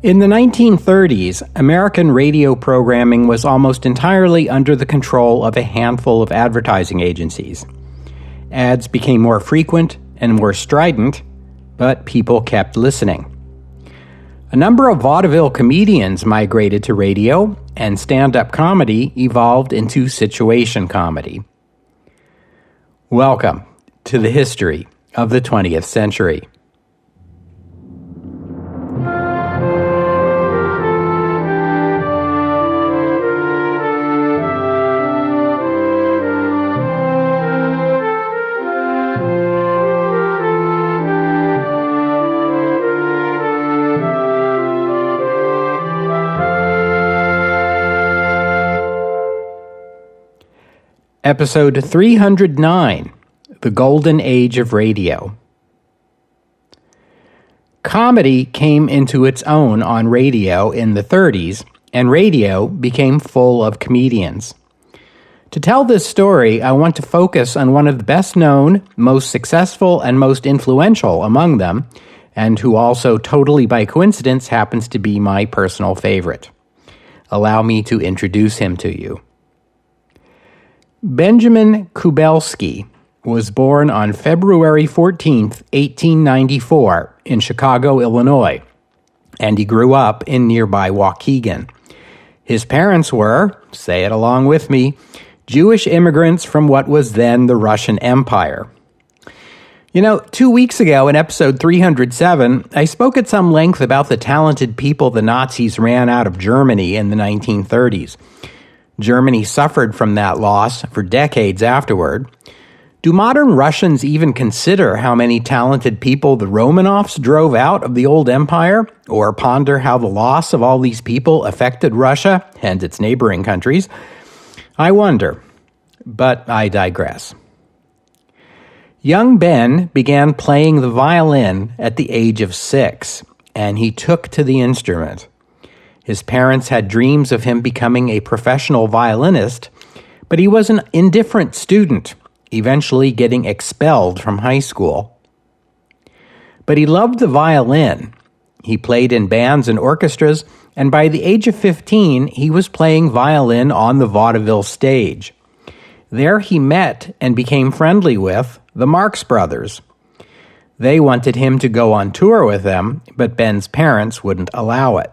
In the 1930s, American radio programming was almost entirely under the control of a handful of advertising agencies. Ads became more frequent and more strident, but people kept listening. A number of vaudeville comedians migrated to radio, and stand-up comedy evolved into situation comedy. Welcome to the history of the 20th century. Episode 309, The Golden Age of Radio. Comedy came into its own on radio in the 30s, and radio became full of comedians. To tell this story, I want to focus on one of the best-known, most successful, and most influential among them, and who also totally by coincidence happens to be my personal favorite. Allow me to introduce him to you. Benjamin Kubelski was born on February 14, 1894, in Chicago, Illinois, and he grew up in nearby Waukegan. His parents were, say it along with me, Jewish immigrants from what was then the Russian Empire. 2 weeks ago in episode 307, I spoke at some length about the talented people the Nazis ran out of Germany in the 1930s. Germany suffered from that loss for decades afterward. Do modern Russians even consider how many talented people the Romanovs drove out of the old empire, or ponder how the loss of all these people affected Russia and its neighboring countries? I wonder, but I digress. Young Ben began playing the violin at the age of 6, and he took to the instrument. His parents had dreams of him becoming a professional violinist, but he was an indifferent student, eventually getting expelled from high school. But he loved the violin. He played in bands and orchestras, and by the age of 15, he was playing violin on the vaudeville stage. There he met and became friendly with the Marx Brothers. They wanted him to go on tour with them, but Ben's parents wouldn't allow it.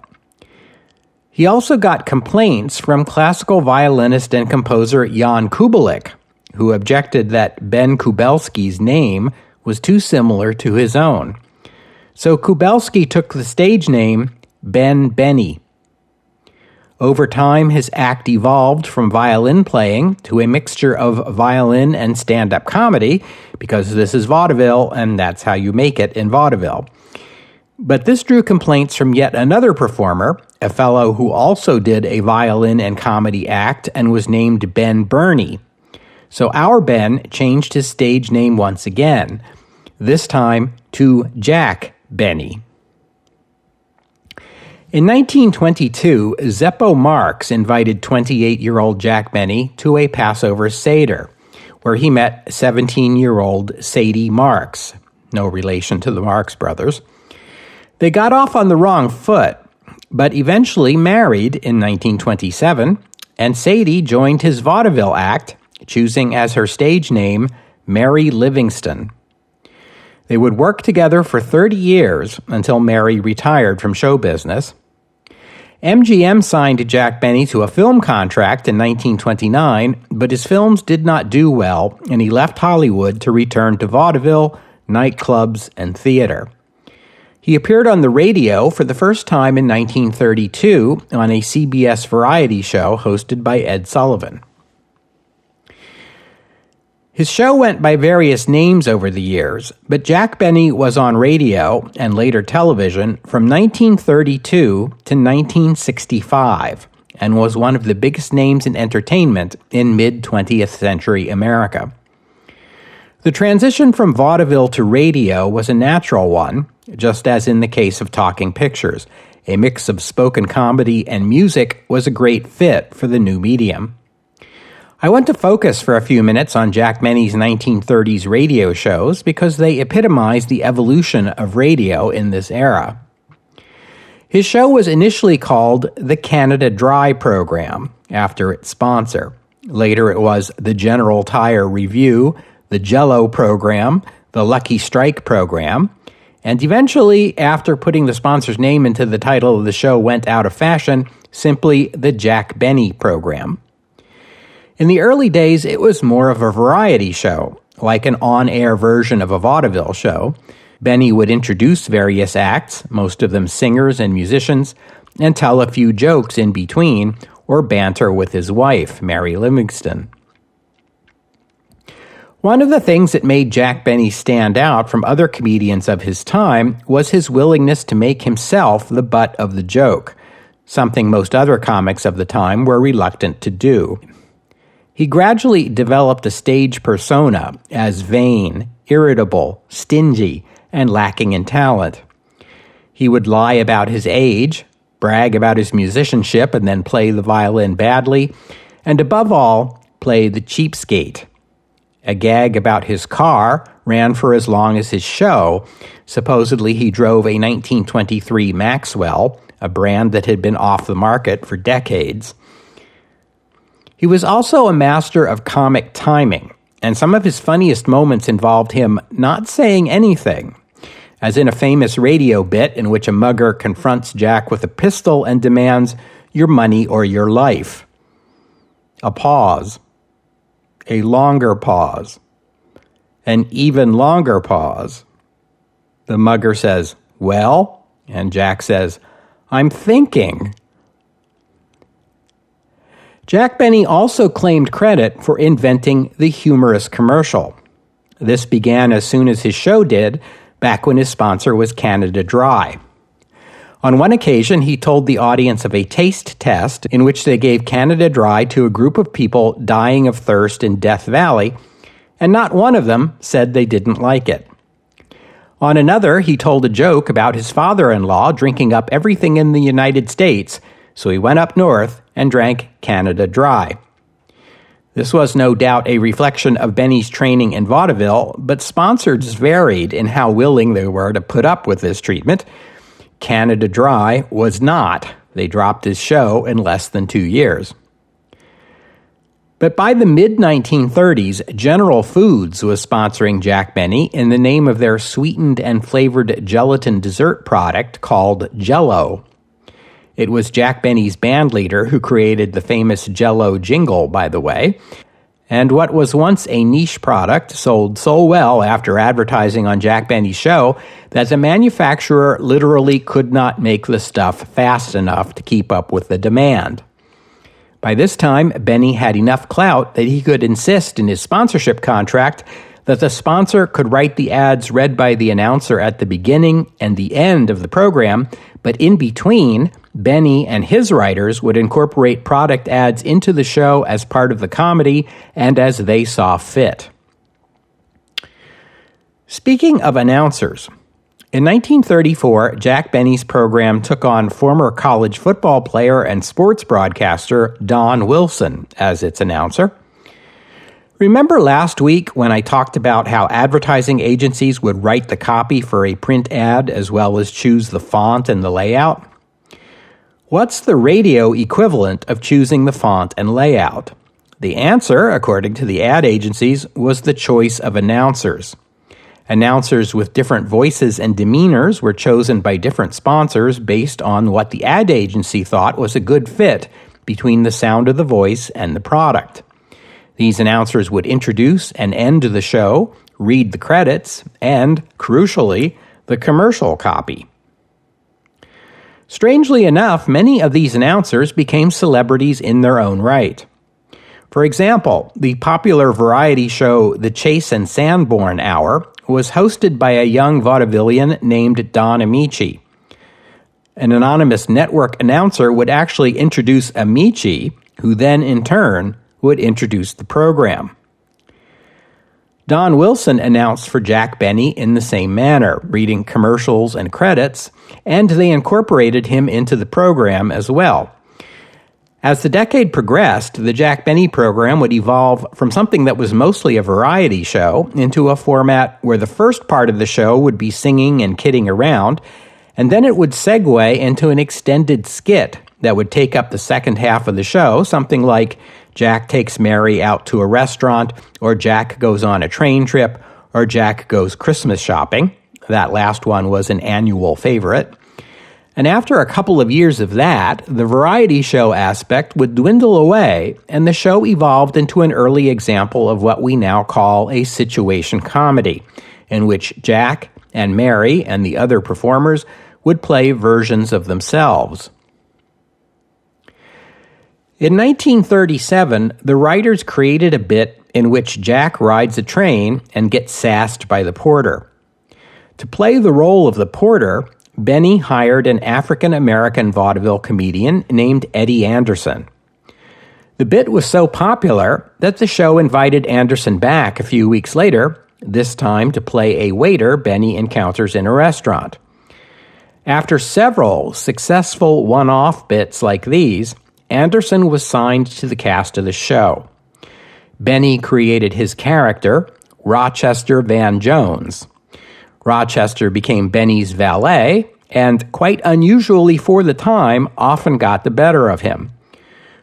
He also got complaints from classical violinist and composer Jan Kubelik, who objected that Ben Kubelski's name was too similar to his own. So Kubelski took the stage name Ben Benny. Over time, his act evolved from violin playing to a mixture of violin and stand-up comedy, because this is vaudeville, and that's how you make it in vaudeville. But this drew complaints from yet another performer, a fellow who also did a violin and comedy act and was named Ben Burney. So our Ben changed his stage name once again, this time to Jack Benny. In 1922, Zeppo Marx invited 28-year-old Jack Benny to a Passover Seder, where he met 17-year-old Sadie Marx, no relation to the Marx Brothers. They got off on the wrong foot, but eventually married in 1927, and Sadie joined his vaudeville act, choosing as her stage name Mary Livingston. They would work together for 30 years until Mary retired from show business. MGM signed Jack Benny to a film contract in 1929, but his films did not do well, and he left Hollywood to return to vaudeville, nightclubs, and theater. He appeared on the radio for the first time in 1932 on a CBS variety show hosted by Ed Sullivan. His show went by various names over the years, but Jack Benny was on radio and later television from 1932 to 1965 and was one of the biggest names in entertainment in mid-20th century America. The transition from vaudeville to radio was a natural one, just as in the case of talking pictures. A mix of spoken comedy and music was a great fit for the new medium. I want to focus for a few minutes on Jack Benny's 1930s radio shows because they epitomize the evolution of radio in this era. His show was initially called the Canada Dry Program, after its sponsor. Later it was the General Tire Review, the Jell-O Program, the Lucky Strike Program, and eventually, after putting the sponsor's name into the title of the show went out of fashion, simply the Jack Benny Program. In the early days, it was more of a variety show, like an on-air version of a vaudeville show. Benny would introduce various acts, most of them singers and musicians, and tell a few jokes in between, or banter with his wife, Mary Livingston. One of the things that made Jack Benny stand out from other comedians of his time was his willingness to make himself the butt of the joke, something most other comics of the time were reluctant to do. He gradually developed a stage persona as vain, irritable, stingy, and lacking in talent. He would lie about his age, brag about his musicianship and then play the violin badly, and above all, play the cheapskate. A gag about his car ran for as long as his show. Supposedly he drove a 1923 Maxwell, a brand that had been off the market for decades. He was also a master of comic timing, and some of his funniest moments involved him not saying anything, as in a famous radio bit in which a mugger confronts Jack with a pistol and demands your money or your life. A pause. A longer pause. An even longer pause. The mugger says, "Well?" And Jack says, "I'm thinking." Jack Benny also claimed credit for inventing the humorous commercial. This began as soon as his show did, back when his sponsor was Canada Dry. On one occasion, he told the audience of a taste test in which they gave Canada Dry to a group of people dying of thirst in Death Valley, and not one of them said they didn't like it. On another, he told a joke about his father-in-law drinking up everything in the United States, so he went up north and drank Canada Dry. This was no doubt a reflection of Benny's training in vaudeville, but sponsors varied in how willing they were to put up with this treatment. Canada Dry was not. They dropped his show in less than 2 years. But by the mid-1930s, General Foods was sponsoring Jack Benny in the name of their sweetened and flavored gelatin dessert product called Jell-O. It was Jack Benny's band leader who created the famous Jell-O jingle, by the way, and what was once a niche product sold so well after advertising on Jack Benny's show that the manufacturer literally could not make the stuff fast enough to keep up with the demand. By this time, Benny had enough clout that he could insist in his sponsorship contract that the sponsor could write the ads read by the announcer at the beginning and the end of the program, but in between, Benny and his writers would incorporate product ads into the show as part of the comedy and as they saw fit. Speaking of announcers, in 1934, Jack Benny's program took on former college football player and sports broadcaster Don Wilson as its announcer. Remember last week when I talked about how advertising agencies would write the copy for a print ad as well as choose the font and the layout? What's the radio equivalent of choosing the font and layout? The answer, according to the ad agencies, was the choice of announcers. Announcers with different voices and demeanors were chosen by different sponsors based on what the ad agency thought was a good fit between the sound of the voice and the product. These announcers would introduce and end the show, read the credits, and, crucially, the commercial copy. Strangely enough, many of these announcers became celebrities in their own right. For example, the popular variety show The Chase and Sanborn Hour was hosted by a young vaudevillian named Don Amici. An anonymous network announcer would actually introduce Amici, who then, in turn, would introduce the program. Don Wilson announced for Jack Benny in the same manner, reading commercials and credits, and they incorporated him into the program as well. As the decade progressed, the Jack Benny program would evolve from something that was mostly a variety show into a format where the first part of the show would be singing and kidding around, and then it would segue into an extended skit that would take up the second half of the show, something like Jack takes Mary out to a restaurant, or Jack goes on a train trip, or Jack goes Christmas shopping. That last one was an annual favorite. And after a couple of years of that, the variety show aspect would dwindle away, and the show evolved into an early example of what we now call a situation comedy, in which Jack and Mary and the other performers would play versions of themselves. In 1937, the writers created a bit in which Jack rides a train and gets sassed by the porter. To play the role of the porter, Benny hired an African-American vaudeville comedian named Eddie Anderson. The bit was so popular that the show invited Anderson back a few weeks later, this time to play a waiter Benny encounters in a restaurant. After several successful one-off bits like these, Anderson was signed to the cast of the show. Benny created his character, Rochester Van Jones. Rochester became Benny's valet, and quite unusually for the time, often got the better of him.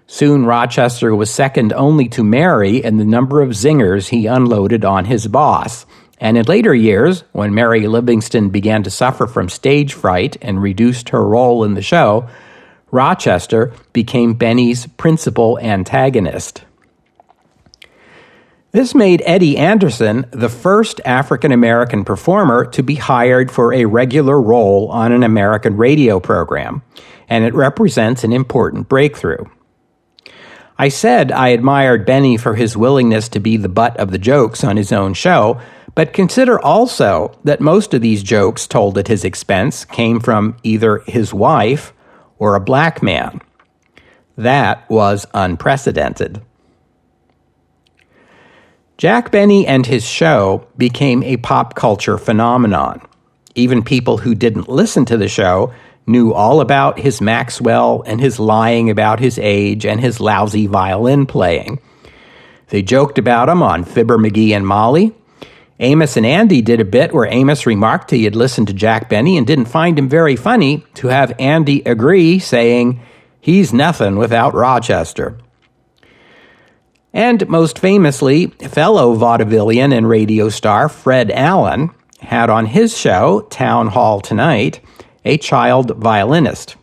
Soon Rochester was second only to Mary in the number of zingers he unloaded on his boss, and in later years, when Mary Livingston began to suffer from stage fright and reduced her role in the show, Rochester became Benny's principal antagonist. This made Eddie Anderson the first African-American performer to be hired for a regular role on an American radio program, and it represents an important breakthrough. I said I admired Benny for his willingness to be the butt of the jokes on his own show, but consider also that most of these jokes told at his expense came from either his wife or a black man. That was unprecedented. Jack Benny and his show became a pop culture phenomenon. Even people who didn't listen to the show knew all about his Maxwell and his lying about his age and his lousy violin playing. They joked about him on Fibber McGee and Molly. Amos and Andy did a bit where Amos remarked he had listened to Jack Benny and didn't find him very funny, to have Andy agree, saying, "He's nothing without Rochester." And most famously, fellow vaudevillian and radio star Fred Allen had on his show, Town Hall Tonight, a child violinist.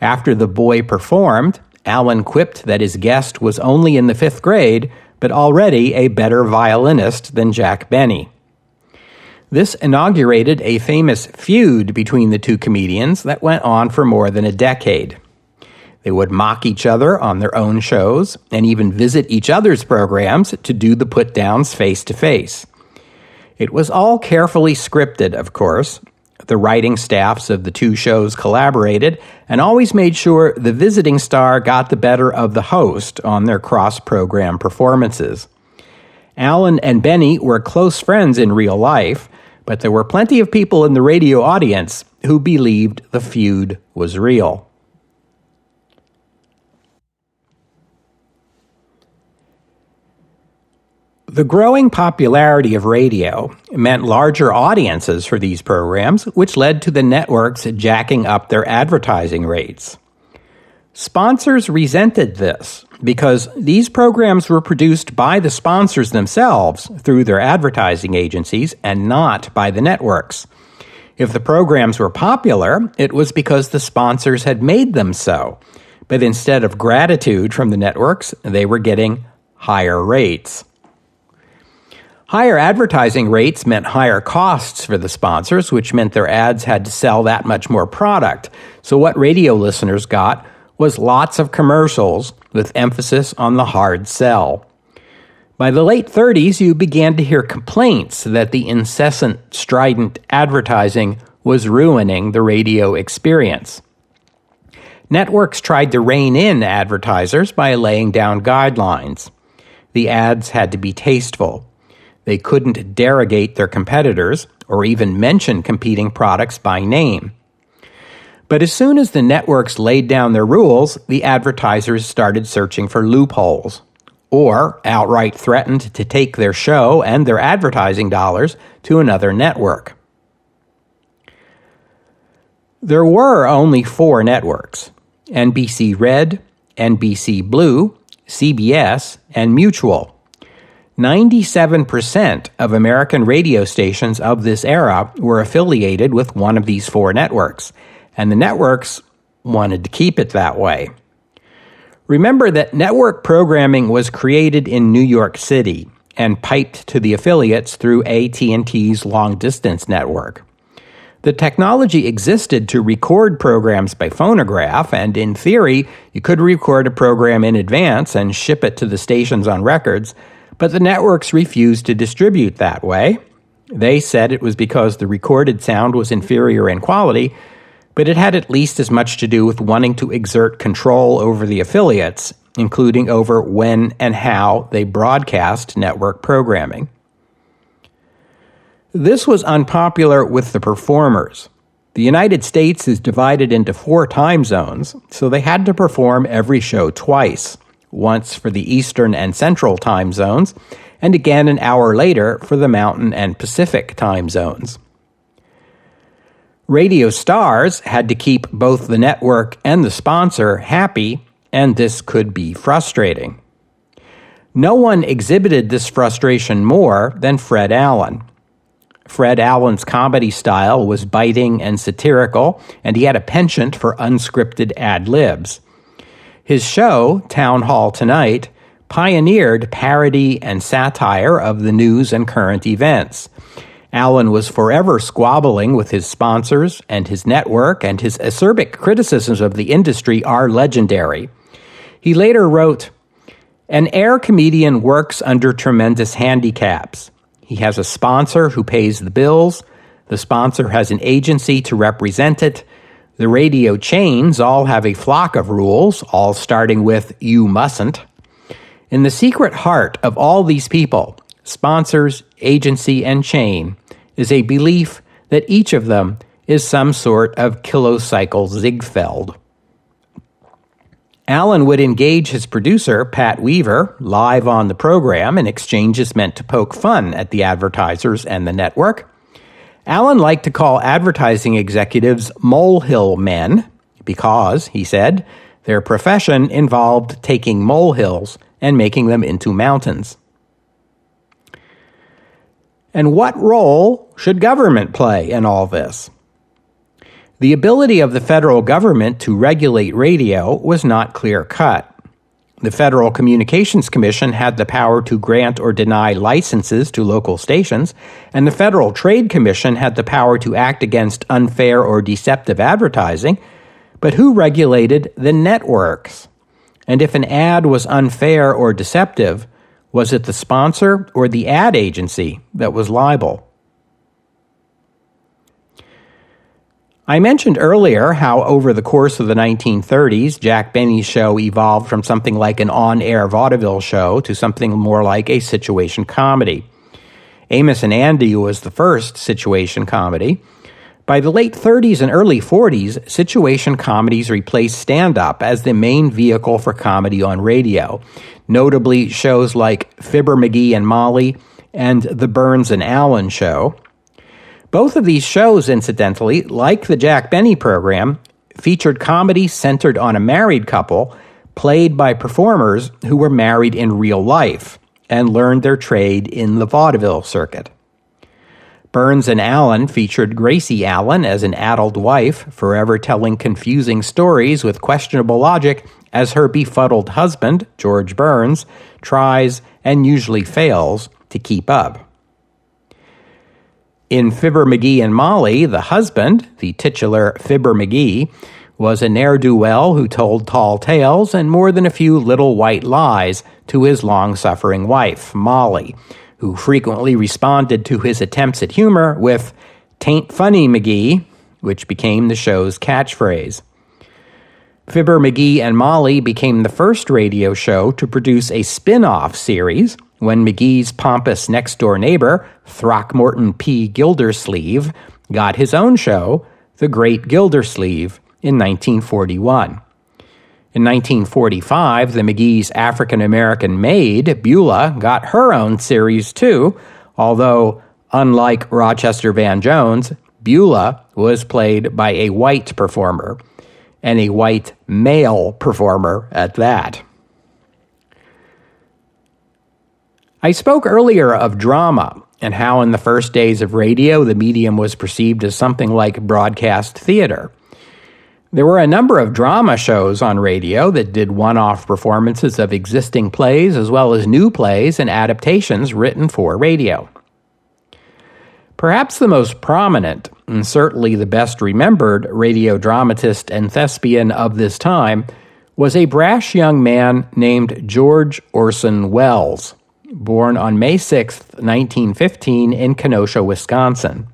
After the boy performed, Allen quipped that his guest was only in the 5th grade, but already a better violinist than Jack Benny. This inaugurated a famous feud between the two comedians that went on for more than a decade. They would mock each other on their own shows and even visit each other's programs to do the put-downs face-to-face. It was all carefully scripted, of course. The writing staffs of the two shows collaborated and always made sure the visiting star got the better of the host on their cross-program performances. Allen and Benny were close friends in real life, but there were plenty of people in the radio audience who believed the feud was real. The growing popularity of radio meant larger audiences for these programs, which led to the networks jacking up their advertising rates. Sponsors resented this because these programs were produced by the sponsors themselves through their advertising agencies and not by the networks. If the programs were popular, it was because the sponsors had made them so, but instead of gratitude from the networks, they were getting higher rates. Higher advertising rates meant higher costs for the sponsors, which meant their ads had to sell that much more product. So what radio listeners got was lots of commercials with emphasis on the hard sell. By the late 30s, you began to hear complaints that the incessant, strident advertising was ruining the radio experience. Networks tried to rein in advertisers by laying down guidelines. The ads had to be tasteful. They couldn't derogate their competitors or even mention competing products by name. But as soon as the networks laid down their rules, the advertisers started searching for loopholes, or outright threatened to take their show and their advertising dollars to another network. There were only 4 networks: NBC Red, NBC Blue, CBS, and Mutual. 97% of American radio stations of this era were affiliated with one of these 4 networks, and the networks wanted to keep it that way. Remember that network programming was created in New York City and piped to the affiliates through AT&T's long-distance network. The technology existed to record programs by phonograph, and in theory, you could record a program in advance and ship it to the stations on records, but the networks refused to distribute that way. They said it was because the recorded sound was inferior in quality, but it had at least as much to do with wanting to exert control over the affiliates, including over when and how they broadcast network programming. This was unpopular with the performers. The United States is divided into 4 time zones, so they had to perform every show twice, once for the Eastern and Central time zones, and again an hour later for the Mountain and Pacific time zones. Radio stars had to keep both the network and the sponsor happy, and this could be frustrating. No one exhibited this frustration more than Fred Allen. Fred Allen's comedy style was biting and satirical, and he had a penchant for unscripted ad-libs. His show, Town Hall Tonight, pioneered parody and satire of the news and current events. Allen was forever squabbling with his sponsors and his network, and his acerbic criticisms of the industry are legendary. He later wrote, "An air comedian works under tremendous handicaps. He has a sponsor who pays the bills. The sponsor has an agency to represent it. The radio chains all have a flock of rules, all starting with, 'You mustn't.' In the secret heart of all these people, sponsors, agency, and chain, is a belief that each of them is some sort of kilocycle Ziegfeld." Allen would engage his producer, Pat Weaver, live on the program, and exchanges meant to poke fun at the advertisers and the network. Allen liked to call advertising executives molehill men because, he said, their profession involved taking molehills and making them into mountains. And what role should government play in all this? The ability of the federal government to regulate radio was not clear-cut. The Federal Communications Commission had the power to grant or deny licenses to local stations, and the Federal Trade Commission had the power to act against unfair or deceptive advertising. But who regulated the networks? And if an ad was unfair or deceptive, was it the sponsor or the ad agency that was liable? I mentioned earlier how over the course of the 1930s, Jack Benny's show evolved from something like an on-air vaudeville show to something more like a situation comedy. Amos and Andy was the first situation comedy. By the late 30s and early 40s, situation comedies replaced stand-up as the main vehicle for comedy on radio, notably shows like Fibber McGee and Molly and The Burns and Allen Show. Both of these shows, incidentally, like the Jack Benny program, featured comedy centered on a married couple played by performers who were married in real life and learned their trade in the vaudeville circuit. Burns and Allen featured Gracie Allen as an addled wife, forever telling confusing stories with questionable logic as her befuddled husband, George Burns, tries and usually fails to keep up. In Fibber McGee and Molly, the husband, the titular Fibber McGee, was a ne'er-do-well who told tall tales and more than a few little white lies to his long-suffering wife, Molly, who frequently responded to his attempts at humor with, "Tain't funny, McGee," which became the show's catchphrase. Fibber McGee and Molly became the first radio show to produce a spin-off series when McGee's pompous next-door neighbor, Throckmorton P. Gildersleeve, got his own show, The Great Gildersleeve, in 1941. In 1945, the McGee's African-American maid, Beulah, got her own series too, although, unlike Rochester Van Jones, Beulah was played by a white performer, and a white male performer at that. I spoke earlier of drama and how in the first days of radio the medium was perceived as something like broadcast theater. There were a number of drama shows on radio that did one-off performances of existing plays as well as new plays and adaptations written for radio. Perhaps the most prominent, and certainly the best remembered, radio dramatist and thespian of this time was a brash young man named George Orson Welles, born on May 6, 1915 in Kenosha, Wisconsin.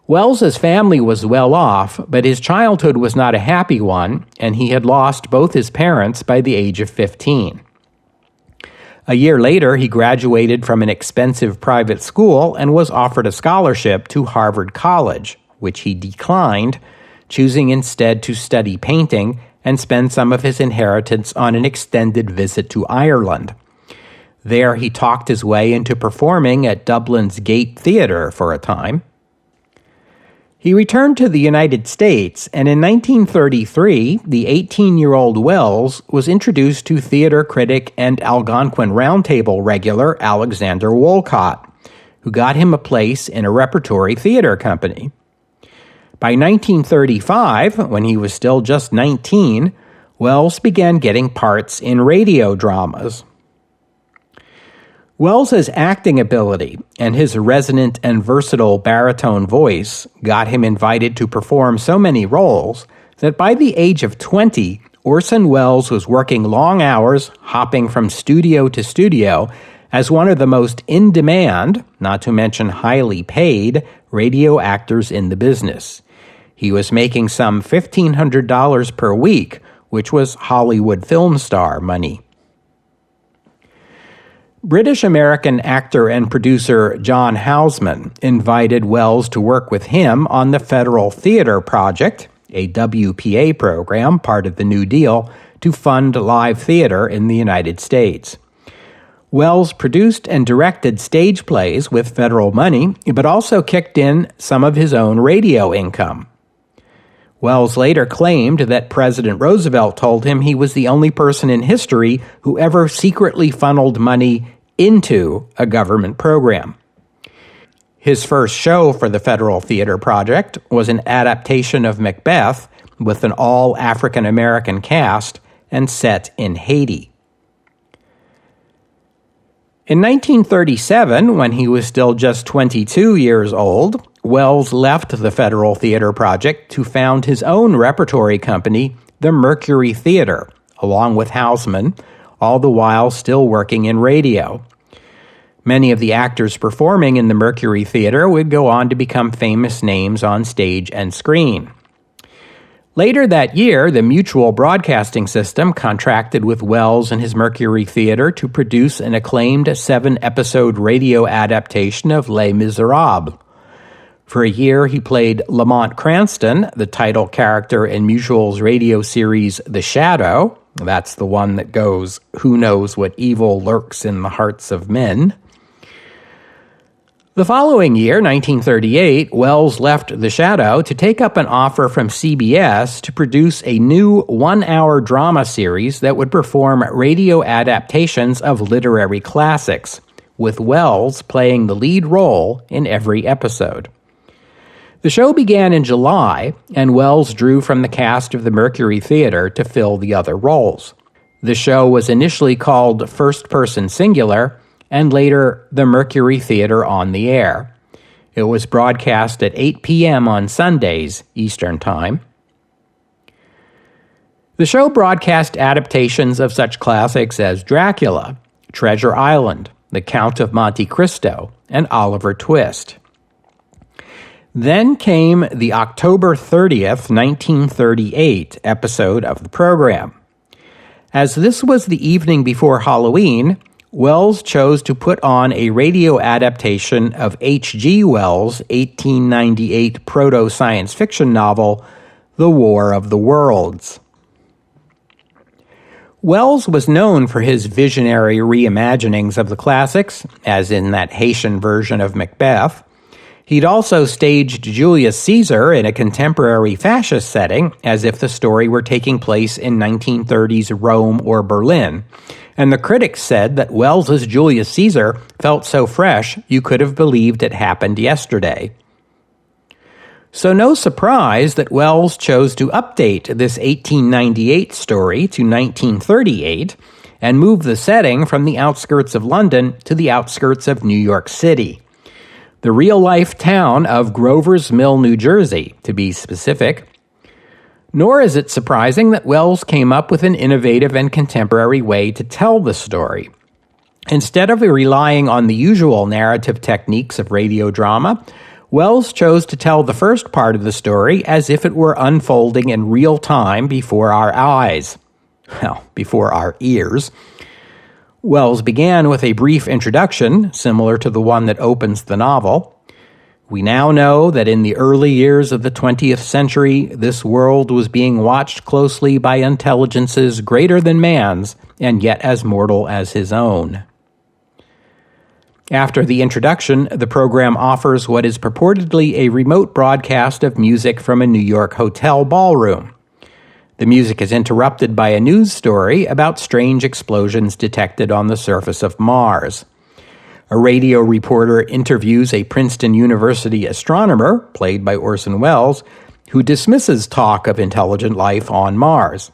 Wells's family was well off, but his childhood was not a happy one, and he had lost both his parents by the age of 15. A year later, he graduated from an expensive private school and was offered a scholarship to Harvard College, which he declined, choosing instead to study painting and spend some of his inheritance on an extended visit to Ireland. There, he talked his way into performing at Dublin's Gate Theatre for a time. He returned to the United States, and in 1933, the 18-year-old Welles was introduced to theater critic and Algonquin Roundtable regular Alexander Woollcott, who got him a place in a repertory theater company. By 1935, when he was still just 19, Welles began getting parts in radio dramas. Wells's acting ability and his resonant and versatile baritone voice got him invited to perform so many roles that by the age of 20, Orson Welles was working long hours, hopping from studio to studio, as one of the most in-demand, not to mention highly paid, radio actors in the business. He was making some $1,500 per week, which was Hollywood film star money. British-American actor and producer John Houseman invited Welles to work with him on the Federal Theater Project, a WPA program, part of the New Deal, to fund live theater in the United States. Welles produced and directed stage plays with federal money, but also kicked in some of his own radio income. Welles later claimed that President Roosevelt told him he was the only person in history who ever secretly funneled money into a government program. His first show for the Federal Theater Project was an adaptation of Macbeth with an all-African-American cast and set in Haiti. In 1937, when he was still just 22 years old, Welles left the Federal Theater Project to found his own repertory company, the Mercury Theater, along with Houseman, all the while still working in radio. Many of the actors performing in the Mercury Theater would go on to become famous names on stage and screen. Later that year, the Mutual Broadcasting System contracted with Welles and his Mercury Theater to produce an acclaimed 7-episode radio adaptation of Les Miserables. For a year, he played Lamont Cranston, the title character in Mutual's radio series The Shadow. That's the one that goes, "Who knows what evil lurks in the hearts of men?" The following year, 1938, Welles left The Shadow to take up an offer from CBS to produce a new 1-hour drama series that would perform radio adaptations of literary classics, with Welles playing the lead role in every episode. The show began in July, and Welles drew from the cast of the Mercury Theater to fill the other roles. The show was initially called First Person Singular, and later The Mercury Theater on the Air. It was broadcast at 8 p.m. on Sundays, Eastern Time. The show broadcast adaptations of such classics as Dracula, Treasure Island, The Count of Monte Cristo, and Oliver Twist. Then came the October 30th, 1938 episode of the program. As this was the evening before Halloween, Welles chose to put on a radio adaptation of H.G. Wells' 1898 proto-science fiction novel, The War of the Worlds. Welles was known for his visionary reimaginings of the classics, as in that Haitian version of Macbeth, He'd also staged Julius Caesar in a contemporary fascist setting, as if the story were taking place in 1930s Rome or Berlin. And the critics said that Wells's Julius Caesar felt so fresh you could have believed it happened yesterday. So no surprise that Wells chose to update this 1898 story to 1938 and move the setting from the outskirts of London to the outskirts of New York City. The real-life town of Grover's Mill, New Jersey, to be specific. Nor is it surprising that Wells came up with an innovative and contemporary way to tell the story. Instead of relying on the usual narrative techniques of radio drama, Wells chose to tell the first part of the story as if it were unfolding in real time before our eyes. Well, before our ears. Wells began with a brief introduction, similar to the one that opens the novel. We now know that in the early years of the 20th century, this world was being watched closely by intelligences greater than man's, and yet as mortal as his own. After the introduction, the program offers what is purportedly a remote broadcast of music from a New York hotel ballroom. The music is interrupted by a news story about strange explosions detected on the surface of Mars. A radio reporter interviews a Princeton University astronomer, played by Orson Welles, who dismisses talk of intelligent life on Mars.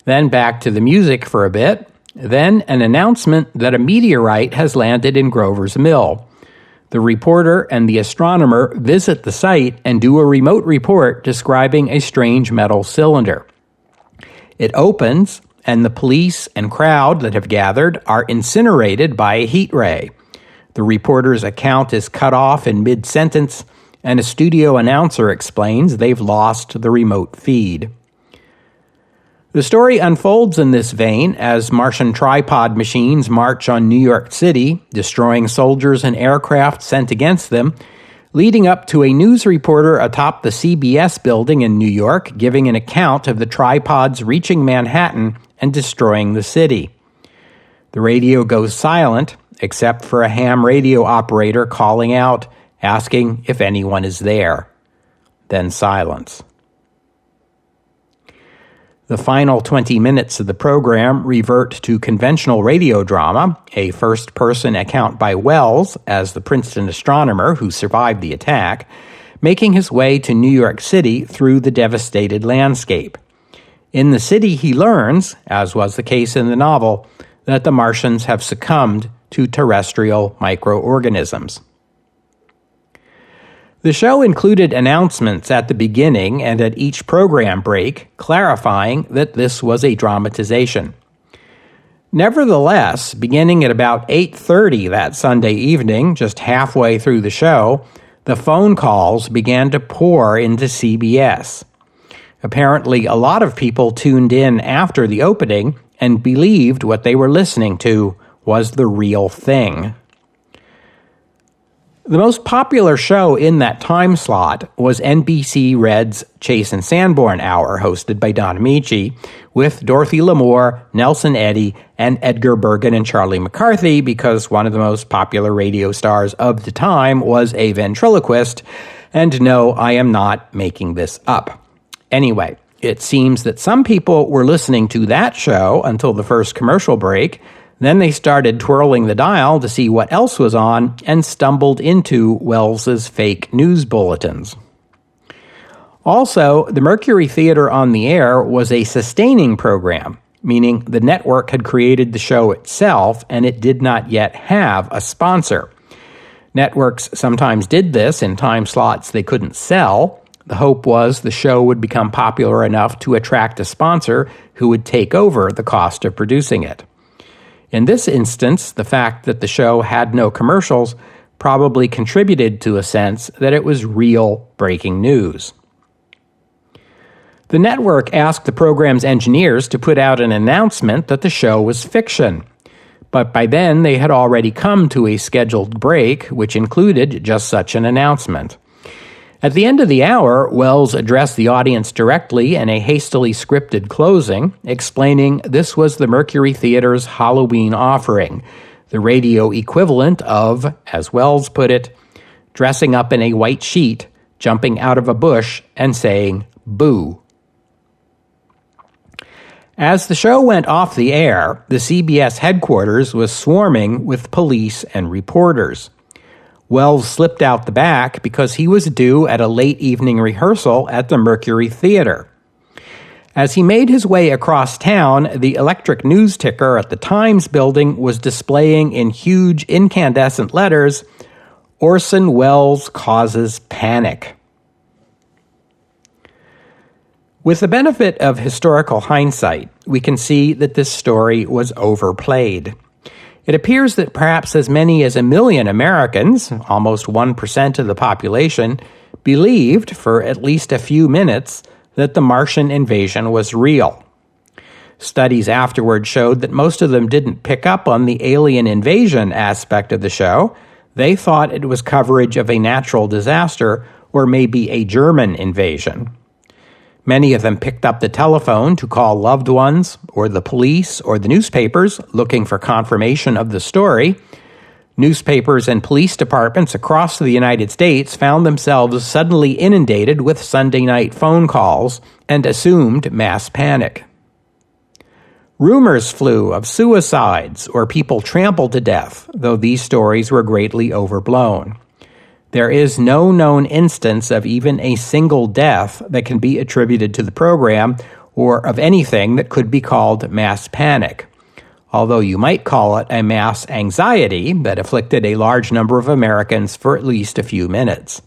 Then back to the music for a bit, then an announcement that a meteorite has landed in Grover's Mill. The reporter and the astronomer visit the site and do a remote report describing a strange metal cylinder. It opens, and the police and crowd that have gathered are incinerated by a heat ray. The reporter's account is cut off in mid-sentence, and a studio announcer explains they've lost the remote feed. The story unfolds in this vein as Martian tripod machines march on New York City, destroying soldiers and aircraft sent against them, leading up to a news reporter atop the CBS building in New York giving an account of the tripods reaching Manhattan and destroying the city. The radio goes silent, except for a ham radio operator calling out, asking if anyone is there. Then silence. The final 20 minutes of the program revert to conventional radio drama, a first-person account by Wells as the Princeton astronomer who survived the attack, making his way to New York City through the devastated landscape. In the city, he learns, as was the case in the novel, that the Martians have succumbed to terrestrial microorganisms. The show included announcements at the beginning and at each program break clarifying that this was a dramatization. Nevertheless, beginning at about 8:30 that Sunday evening, just halfway through the show, the phone calls began to pour into CBS. Apparently, a lot of people tuned in after the opening and believed what they were listening to was the real thing. The most popular show in that time slot was NBC Red's Chase and Sanborn Hour, hosted by Don Amici, with Dorothy Lamour, Nelson Eddy, and Edgar Bergen and Charlie McCarthy, because one of the most popular radio stars of the time was a ventriloquist, and no, I am not making this up. Anyway, it seems that some people were listening to that show until the first commercial break. Then they started twirling the dial to see what else was on and stumbled into Wells's fake news bulletins. Also, the Mercury Theater on the Air was a sustaining program, meaning the network had created the show itself and it did not yet have a sponsor. Networks sometimes did this in time slots they couldn't sell. The hope was the show would become popular enough to attract a sponsor who would take over the cost of producing it. In this instance, the fact that the show had no commercials probably contributed to a sense that it was real breaking news. The network asked the program's engineers to put out an announcement that the show was fiction, but by then they had already come to a scheduled break, which included just such an announcement. At the end of the hour, Wells addressed the audience directly in a hastily scripted closing, explaining this was the Mercury Theater's Halloween offering, the radio equivalent of, as Wells put it, dressing up in a white sheet, jumping out of a bush, and saying, "Boo." As the show went off the air, the CBS headquarters was swarming with police and reporters. Wells slipped out the back because he was due at a late evening rehearsal at the Mercury Theater. As he made his way across town, the electric news ticker at the Times building was displaying in huge incandescent letters, "Orson Welles causes panic." With the benefit of historical hindsight, we can see that this story was overplayed. It appears that perhaps as many as 1 million Americans, almost 1% of the population, believed for at least a few minutes that the Martian invasion was real. Studies afterward showed that most of them didn't pick up on the alien invasion aspect of the show. They thought it was coverage of a natural disaster or maybe a German invasion. Many of them picked up the telephone to call loved ones or the police or the newspapers looking for confirmation of the story. Newspapers and police departments across the United States found themselves suddenly inundated with Sunday night phone calls and assumed mass panic. Rumors flew of suicides or people trampled to death, though these stories were greatly overblown. There is no known instance of even a single death that can be attributed to the program or of anything that could be called mass panic, although you might call it a mass anxiety that afflicted a large number of Americans for at least a few minutes.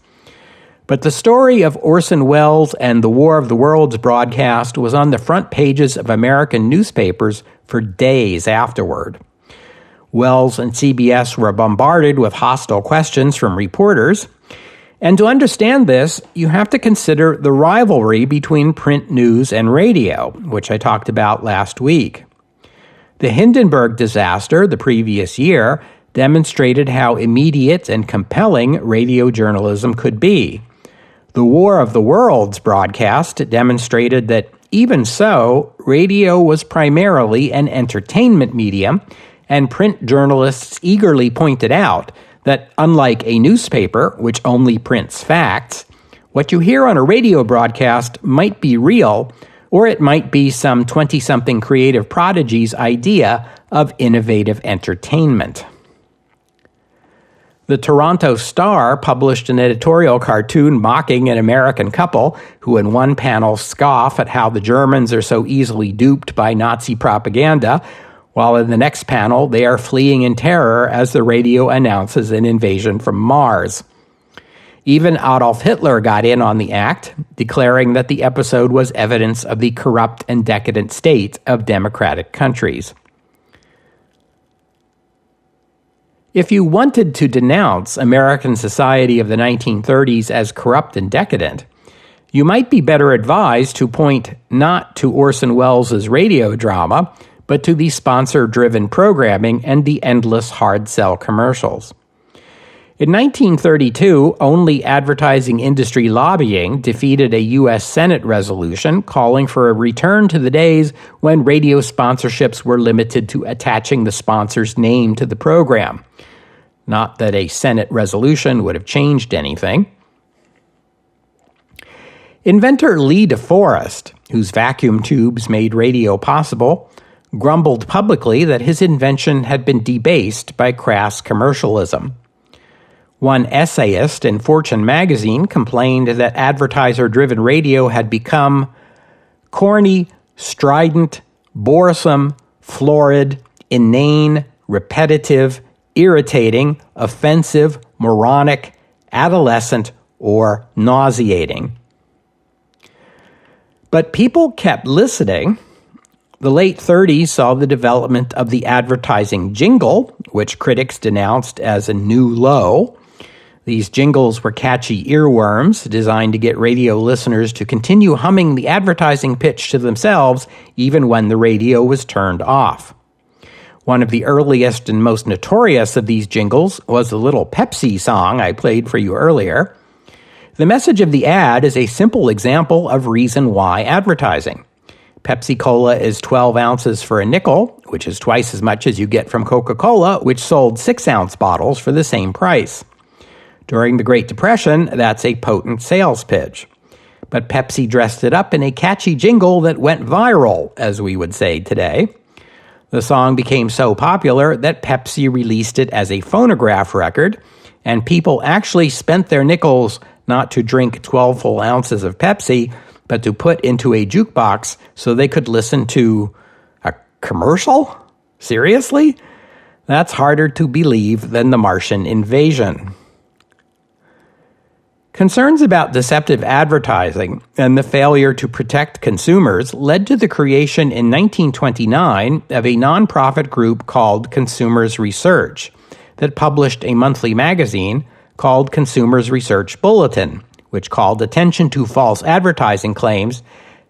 But the story of Orson Welles and the War of the Worlds broadcast was on the front pages of American newspapers for days afterward. Wells and CBS were bombarded with hostile questions from reporters. And to understand this, you have to consider the rivalry between print news and radio, which I talked about last week. The Hindenburg disaster the previous year demonstrated how immediate and compelling radio journalism could be. The War of the Worlds broadcast demonstrated that even so, radio was primarily an entertainment medium, and print journalists eagerly pointed out that unlike a newspaper, which only prints facts, what you hear on a radio broadcast might be real, or it might be some 20-something creative prodigy's idea of innovative entertainment. The Toronto Star published an editorial cartoon mocking an American couple who in one panel scoff at how the Germans are so easily duped by Nazi propaganda, while in the next panel they are fleeing in terror as the radio announces an invasion from Mars. Even Adolf Hitler got in on the act, declaring that the episode was evidence of the corrupt and decadent state of democratic countries. If you wanted to denounce American society of the 1930s as corrupt and decadent, you might be better advised to point not to Orson Welles' radio drama, but to the sponsor-driven programming and the endless hard-sell commercials. In 1932, only advertising industry lobbying defeated a U.S. Senate resolution calling for a return to the days when radio sponsorships were limited to attaching the sponsor's name to the program. Not that a Senate resolution would have changed anything. Inventor Lee DeForest, whose vacuum tubes made radio possible, grumbled publicly that his invention had been debased by crass commercialism. One essayist in Fortune magazine complained that advertiser-driven radio had become corny, strident, boresome, florid, inane, repetitive, irritating, offensive, moronic, adolescent, or nauseating. But people kept listening. The late 30s saw the development of the advertising jingle, which critics denounced as a new low. These jingles were catchy earworms designed to get radio listeners to continue humming the advertising pitch to themselves even when the radio was turned off. One of the earliest and most notorious of these jingles was the little Pepsi song I played for you earlier. The message of the ad is a simple example of reason why advertising. Pepsi-Cola is 12 ounces for a nickel, which is twice as much as you get from Coca-Cola, which sold 6-ounce bottles for the same price. During the Great Depression, that's a potent sales pitch. But Pepsi dressed it up in a catchy jingle that went viral, as we would say today. The song became so popular that Pepsi released it as a phonograph record, and people actually spent their nickels not to drink 12 full ounces of Pepsi, but to put into a jukebox so they could listen to a commercial? Seriously? That's harder to believe than the Martian invasion. Concerns about deceptive advertising and the failure to protect consumers led to the creation in 1929 of a nonprofit group called Consumers Research that published a monthly magazine called Consumers Research Bulletin, which called attention to false advertising claims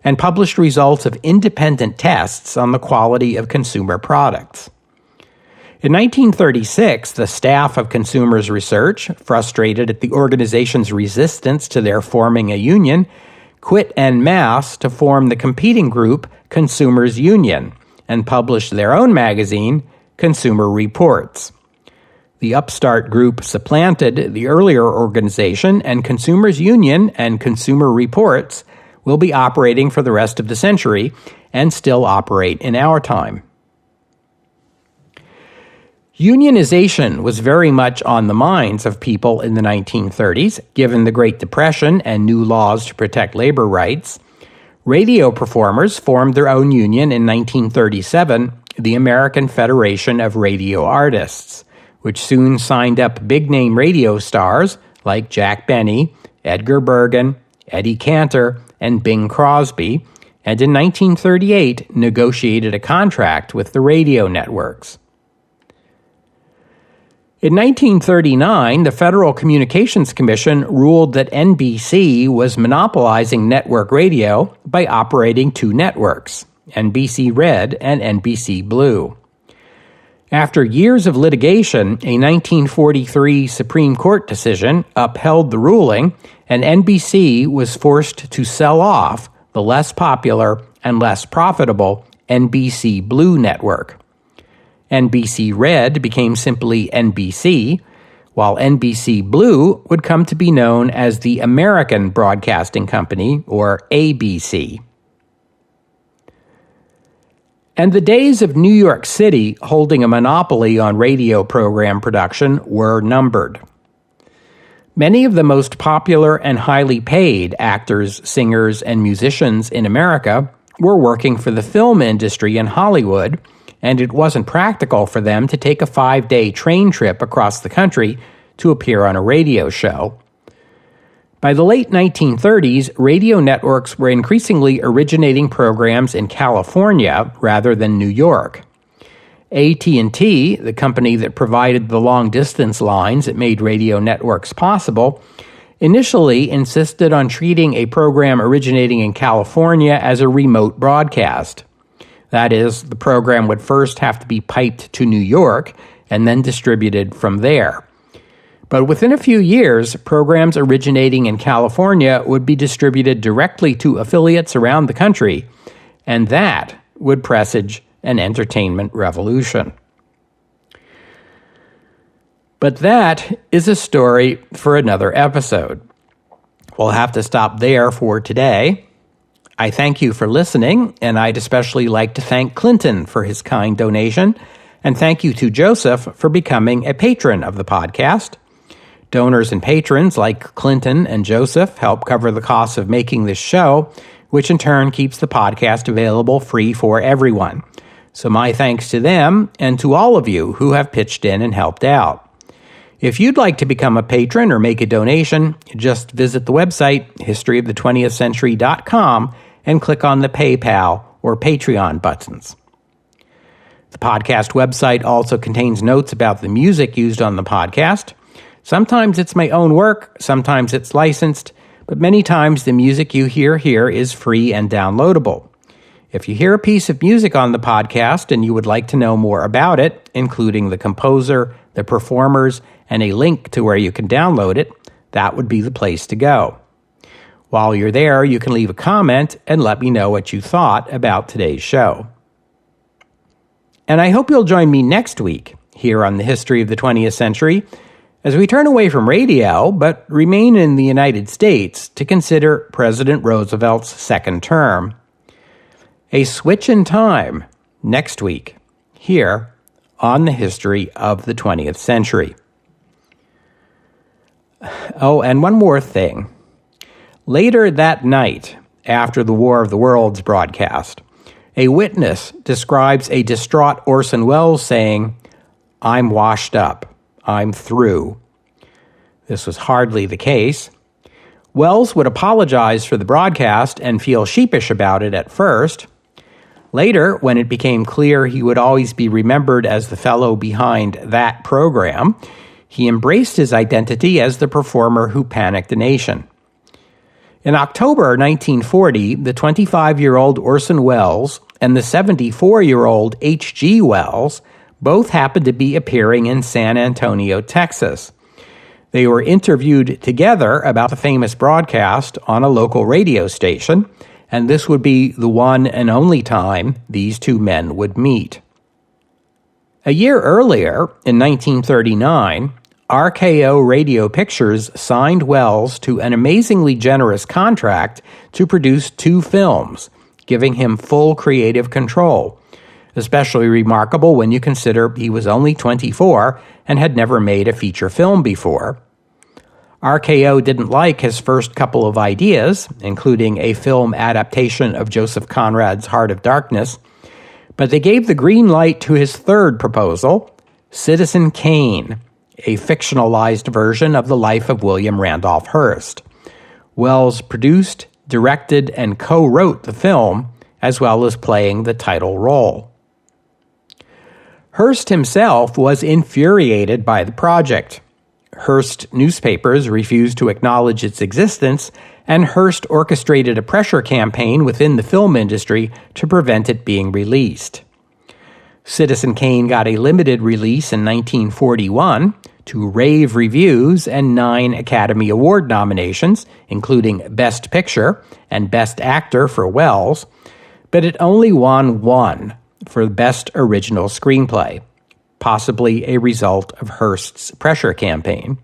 and published results of independent tests on the quality of consumer products. In 1936, the staff of Consumers Research, frustrated at the organization's resistance to their forming a union, quit en masse to form the competing group Consumers Union and published their own magazine, Consumer Reports. The upstart group supplanted the earlier organization, and Consumers Union and Consumer Reports will be operating for the rest of the century and still operate in our time. Unionization was very much on the minds of people in the 1930s, given the Great Depression and new laws to protect labor rights. Radio performers formed their own union in 1937, the American Federation of Radio Artists, which soon signed up big-name radio stars like Jack Benny, Edgar Bergen, Eddie Cantor, and Bing Crosby, and in 1938 negotiated a contract with the radio networks. In 1939, the Federal Communications Commission ruled that NBC was monopolizing network radio by operating two networks, NBC Red and NBC Blue. After years of litigation, a 1943 Supreme Court decision upheld the ruling, and NBC was forced to sell off the less popular and less profitable NBC Blue network. NBC Red became simply NBC, while NBC Blue would come to be known as the American Broadcasting Company, or ABC. And the days of New York City holding a monopoly on radio program production were numbered. Many of the most popular and highly paid actors, singers, and musicians in America were working for the film industry in Hollywood, and it wasn't practical for them to take a 5-day train trip across the country to appear on a radio show. By the late 1930s, radio networks were increasingly originating programs in California rather than New York. AT&T, the company that provided the long-distance lines that made radio networks possible, initially insisted on treating a program originating in California as a remote broadcast. That is, the program would first have to be piped to New York and then distributed from there. But within a few years, programs originating in California would be distributed directly to affiliates around the country, and that would presage an entertainment revolution. But that is a story for another episode. We'll have to stop there for today. I thank you for listening, and I'd especially like to thank Clinton for his kind donation, and thank you to Joseph for becoming a patron of the podcast. Donors and patrons like Clinton and Joseph help cover the costs of making this show, which in turn keeps the podcast available free for everyone. So my thanks to them and to all of you who have pitched in and helped out. If you'd like to become a patron or make a donation, just visit the website historyofthe20thcentury.com and click on the PayPal or Patreon buttons. The podcast website also contains notes about the music used on the podcast. Sometimes it's my own work, sometimes it's licensed, but many times the music you hear here is free and downloadable. If you hear a piece of music on the podcast and you would like to know more about it, including the composer, the performers, and a link to where you can download it, that would be the place to go. While you're there, you can leave a comment and let me know what you thought about today's show. And I hope you'll join me next week here on the History of the 20th Century, As we turn away from radio, but remain in the United States to consider President Roosevelt's second term. A switch in time next week, here on the history of the 20th century. Oh, and one more thing. Later that night, after the War of the Worlds broadcast, a witness describes a distraught Orson Welles saying, "I'm washed up. I'm through." This was hardly the case. Welles would apologize for the broadcast and feel sheepish about it at first. Later, when it became clear he would always be remembered as the fellow behind that program, he embraced his identity as the performer who panicked the nation. In October 1940, the 25-year-old Orson Welles and the 74-year-old H.G. Wells both happened to be appearing in San Antonio, Texas. They were interviewed together about the famous broadcast on a local radio station, and this would be the one and only time these two men would meet. A year earlier, in 1939, RKO Radio Pictures signed Welles to an amazingly generous contract to produce 2 films, giving him full creative control, especially remarkable when you consider he was only 24 and had never made a feature film before. RKO didn't like his first couple of ideas, including a film adaptation of Joseph Conrad's Heart of Darkness, but they gave the green light to his third proposal, Citizen Kane, a fictionalized version of the life of William Randolph Hearst. Welles produced, directed, and co-wrote the film, as well as playing the title role. Hearst himself was infuriated by the project. Hearst newspapers refused to acknowledge its existence, and Hearst orchestrated a pressure campaign within the film industry to prevent it being released. Citizen Kane got a limited release in 1941 to rave reviews and 9 Academy Award nominations, including Best Picture and Best Actor for Welles, but it only won 1 for Best Original Screenplay, possibly a result of Hearst's pressure campaign.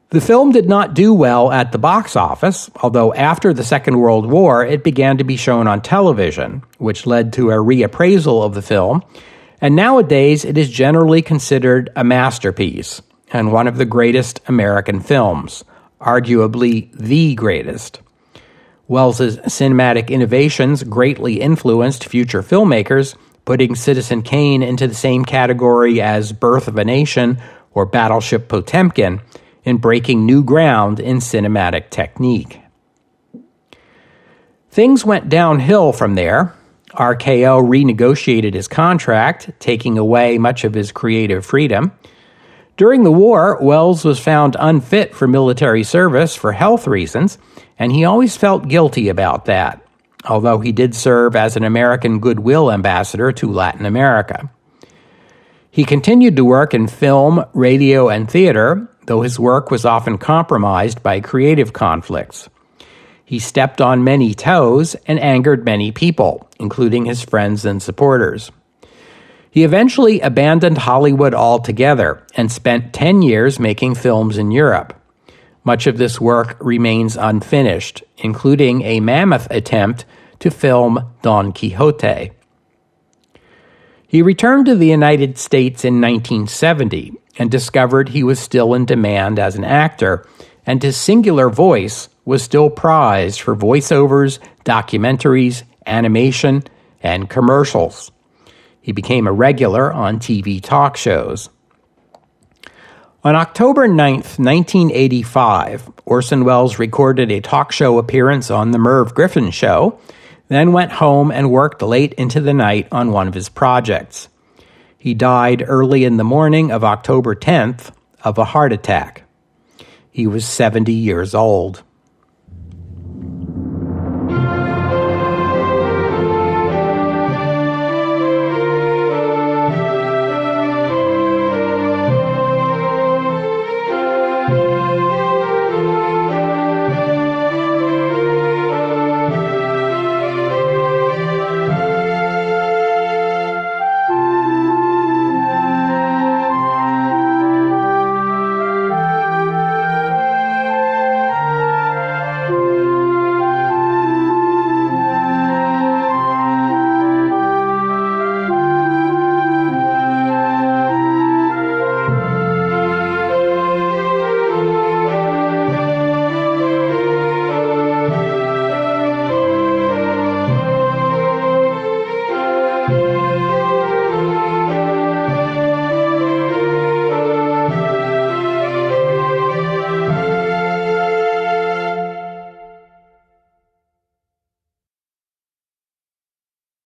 The film did not do well at the box office, although after the Second World War it began to be shown on television, which led to a reappraisal of the film, and nowadays it is generally considered a masterpiece and one of the greatest American films, arguably the greatest. Welles's cinematic innovations greatly influenced future filmmakers, putting Citizen Kane into the same category as Birth of a Nation or Battleship Potemkin in breaking new ground in cinematic technique. Things went downhill from there. RKO renegotiated his contract, taking away much of his creative freedom. During the war, Welles was found unfit for military service for health reasons, and he always felt guilty about that, although he did serve as an American Goodwill ambassador to Latin America. He continued to work in film, radio, and theater, though his work was often compromised by creative conflicts. He stepped on many toes and angered many people, including his friends and supporters. He eventually abandoned Hollywood altogether and spent 10 years making films in Europe. Much of this work remains unfinished, including a mammoth attempt to film Don Quixote. He returned to the United States in 1970 and discovered he was still in demand as an actor, and his singular voice was still prized for voiceovers, documentaries, animation, and commercials. He became a regular on TV talk shows. On October 9th, 1985, Orson Welles recorded a talk show appearance on The Merv Griffin Show, then went home and worked late into the night on one of his projects. He died early in the morning of October 10th of a heart attack. He was 70 years old.